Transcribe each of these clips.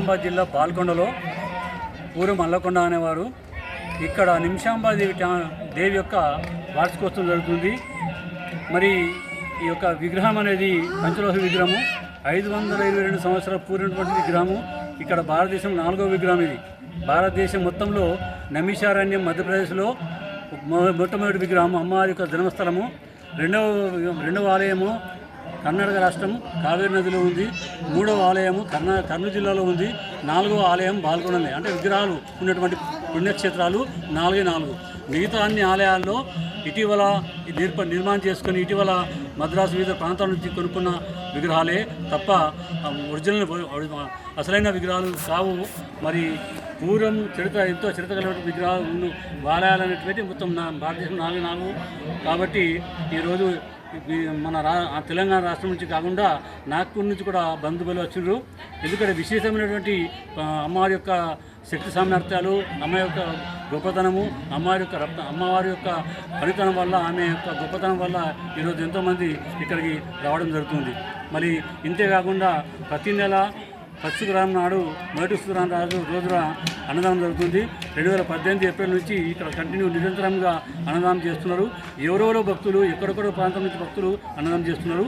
నిజామాబాద్ జిల్లా పాల్కొండలో ఊరు మల్లకొండ అనేవారు. ఇక్కడ నిమిషాంబా దేవి యొక్క వార్షికోత్సవం జరుగుతుంది. మరి ఈ యొక్క విగ్రహం అనేది పంచలోహ విగ్రహము, 522 సంవత్సరాలు పూరినటువంటి విగ్రహము. ఇక్కడ భారతదేశం 4వ విగ్రహం. ఇది భారతదేశం మొత్తంలో నమిషారణ్యం మధ్యప్రదేశ్లో మొట్టమొదటి విగ్రహం, అమ్మవారి యొక్క జన్మస్థలము. రెండవ ఆలయము కర్ణాటక రాష్ట్రం కావేరి నదిలో ఉంది. 3వ ఆలయము కర్నూలు జిల్లాలో ఉంది. 4వ ఆలయం పాల్గొనలే. అంటే విగ్రహాలు ఉన్నటువంటి పుణ్యక్షేత్రాలు 4 మిగతా అన్ని ఆలయాల్లో ఇటీవల నిర్మాణం చేసుకుని ఇటీవల మద్రాసు వివిధ ప్రాంతాల నుంచి కొనుక్కున్న విగ్రహాలే తప్ప ఒరిజినల్ అసలైన విగ్రహాలు కావు. మరి పూర్వం ఎంతో చరిత్ర కలిగిన విగ్రహాలు ఆలయాలు అనేటువంటి మొత్తం భారతదేశం 4 కాబట్టి ఈరోజు మన తెలంగాణ రాష్ట్రం నుంచి కాకుండా నాగ్పూర్ నుంచి కూడా బంధువులు వచ్చిండ్రు. ఎందుకంటే విశేషమైనటువంటి అమ్మవారి యొక్క శక్తి సామర్థ్యాలు, అమ్మ యొక్క గొప్పతనము, అమ్మవారి యొక్క ఫలితనం వల్ల, ఆమె యొక్క గొప్పతనం వల్ల ఈరోజు ఎంతోమంది ఇక్కడికి రావడం జరుగుతుంది. మరి ఇంతేకాకుండా ప్రతి నెల శుక్రవారం నాడు మొదటి శుక్రవారం రోజున అన్నదానం జరుగుతుంది. 2018 ఏప్రిల్ నుంచి ఇక్కడ నిరంతరంగా అన్నదానం చేస్తున్నారు. ఎవరెవరో భక్తులు ఎక్కడెక్కడో ప్రాంతం నుంచి భక్తులు అన్నదానం చేస్తున్నారు.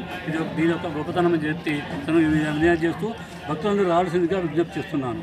దీని యొక్క గొప్పతనం అని చెప్పి విజ్ఞప్తి చేస్తూ భక్తులందరూ రావాల్సిందిగా విజ్ఞప్తి చేస్తున్నాను.